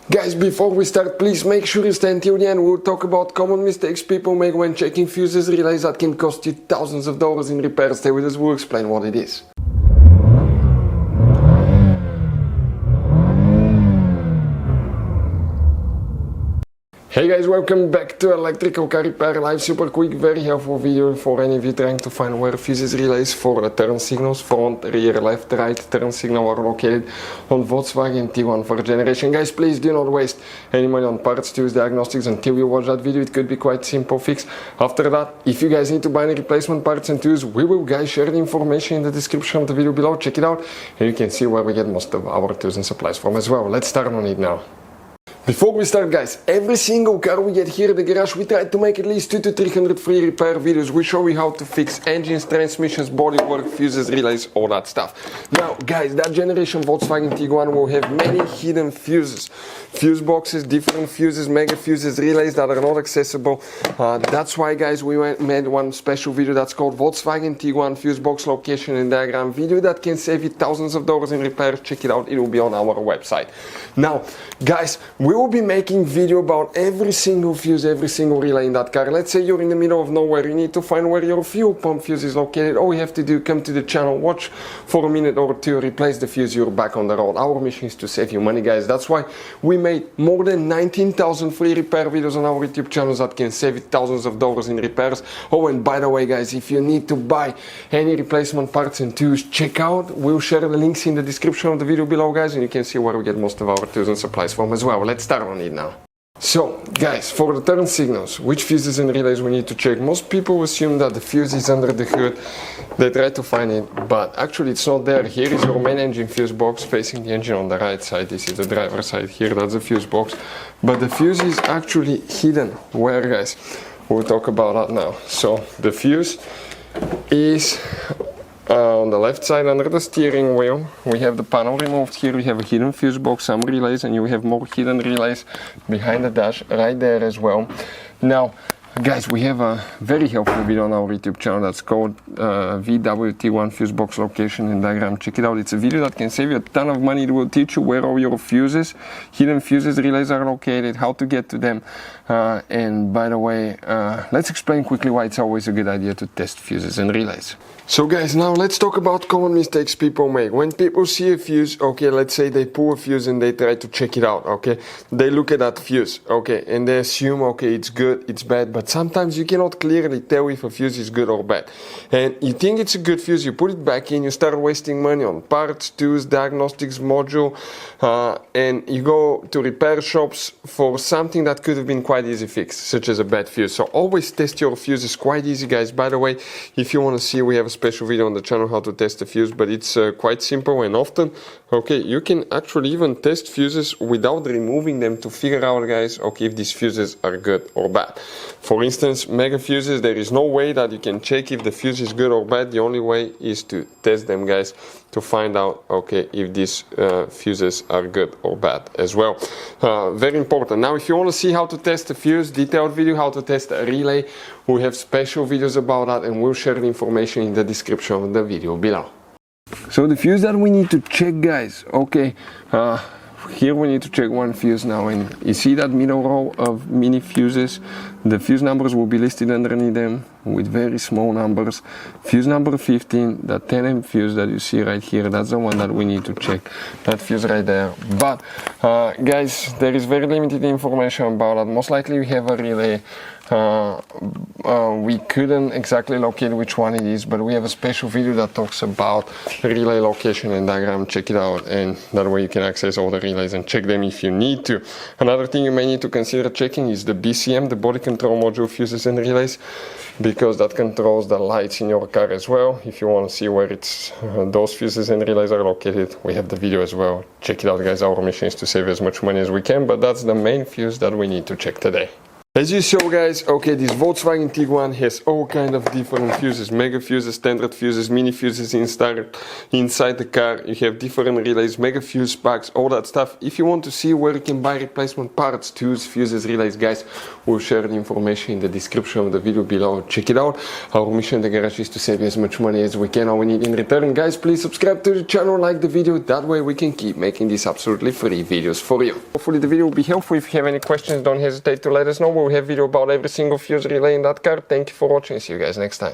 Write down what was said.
Guys, before we start, please make sure you stay until the end. We'll talk about common mistakes people make when checking fuses, relays that can cost you thousands of dollars in repairs. Stay with us, we'll explain what it is. Hey guys, welcome back to Electrical Car Repair Live. Super quick, very helpful video for any of you trying to find where fuses, relays for the turn signals, front, rear, left, right turn signal are located on Volkswagen Tiguan first generation. Guys, please do not waste any money on parts, tools, diagnostics until you watch that video. It could be quite simple fix. After that, if you guys need to buy any replacement parts and tools, we will guys share the information in the description of the video below. Check it out and you can see where we get most of our tools and supplies from as well. Let's start on it now. Before we start, guys, every single car we get here at the garage, we try to make at least 200 to 300 free repair videos. We show you how to fix engines, transmissions, bodywork, fuses, relays, all that stuff. Now, guys, that generation Volkswagen Tiguan will have many hidden fuses. Fuse boxes, different fuses, mega fuses, relays that are not accessible. That's why, guys, we made one special video that's called Volkswagen Tiguan Fuse Box Location and Diagram video that can save you thousands of dollars in repairs. Check it out, it will be on our website. Now, guys, we will be making video about every single fuse, every single relay in that car. Let's say you're in the middle of nowhere, you need to find where your fuel pump fuse is located. All you have to do, come to the channel, watch for a minute or two, replace the fuse, you're back on the road. Our mission is to save you money, guys. That's why we made more than 19,000 free repair videos on our YouTube channels that can save you thousands of dollars in repairs. Oh, and by the way, guys, if you need to buy any replacement parts and tools, check out, we'll share the links in the description of the video below, guys, and you can see where we get most of our tools and supplies from as well. Let's start on it now. So, guys, for the turn signals, which fuses and relays we need to check? Most people assume that the fuse is under the hood. They try to find it, but actually it's not there. Here is your main engine fuse box facing the engine on the right side. This is the driver's side here, that's the fuse box. But the fuse is actually hidden. Where, guys? We'll talk about that now. So, the fuse is on the left side under the steering wheel. We have the panel removed here. We have a hidden fuse box, some relays, and you have more hidden relays behind the dash right there as well. Now, guys, we have a very helpful video on our YouTube channel that's called VW Tiguan Fuse Box Location and Diagram. Check it out. It's a video that can save you a ton of money. It will teach you where all your fuses, hidden fuses, relays are located, how to get to them. And by the way, let's explain quickly why it's always a good idea to test fuses and relays. So guys, now let's talk about common mistakes people make. When people see a fuse, okay, let's say they pull a fuse and they try to check it out, okay? They look at that fuse, okay, and they assume, okay, it's good, it's bad, but sometimes you cannot clearly tell if a fuse is good or bad. And you think it's a good fuse, you put it back in, you start wasting money on parts, tools, diagnostics, module, and you go to repair shops for something that could have been quite easy fixed, such as a bad fuse. So always test your fuses, quite easy, guys. By the way, if you want to see, we have a special video on the channel how to test a fuse, but it's quite simple and often, okay, you can actually even test fuses without removing them to figure out, guys, okay, if these fuses are good or bad. For instance, mega fuses, there is no way that you can check if the fuse is good or bad. The only way is to test them, guys, to find out, okay, if these fuses are good or bad as well. Very important. Now, if you want to see how to test a fuse, detailed video how to test a relay, we have special videos about that, and we'll share the information in the description of the video below. So the fuse that we need to check, guys, okay, here we need to check one fuse now, and you see that middle row of mini fuses. The fuse numbers will be listed underneath them with very small numbers. Fuse number 15, the 10M fuse that you see right here, that's the one that we need to check, that fuse right there. But guys, there is very limited information about that. Most likely we have a relay. We couldn't exactly locate which one it is, but we have a special video that talks about relay location and diagram. Check it out, and that way you can access all the relays and check them if you need to. Another thing you may need to consider checking is the BCM, the body control module fuses and relays, because that controls the lights in your car as well. If you want to see where it's those fuses and relays are located, we have the video as well. Check it out, guys. Our mission is to save as much money as we can, but that's the main fuse that we need to check today. As you saw guys, okay, this Volkswagen Tiguan has all kind of different fuses, mega fuses, standard fuses, mini fuses inside the car. You have different relays, mega fuse packs, all that stuff. If you want to see where you can buy replacement parts to use fuses, relays, guys, we'll share the information in the description of the video below. Check it out. Our mission in the garage is to save you as much money as we can. All we need in return, guys, please subscribe to the channel, like the video. That way we can keep making these absolutely free videos for you. Hopefully the video will be helpful. If you have any questions, don't hesitate to let us know. We'll have video about every single fuse relay in that car. Thank you for watching. See you guys next time.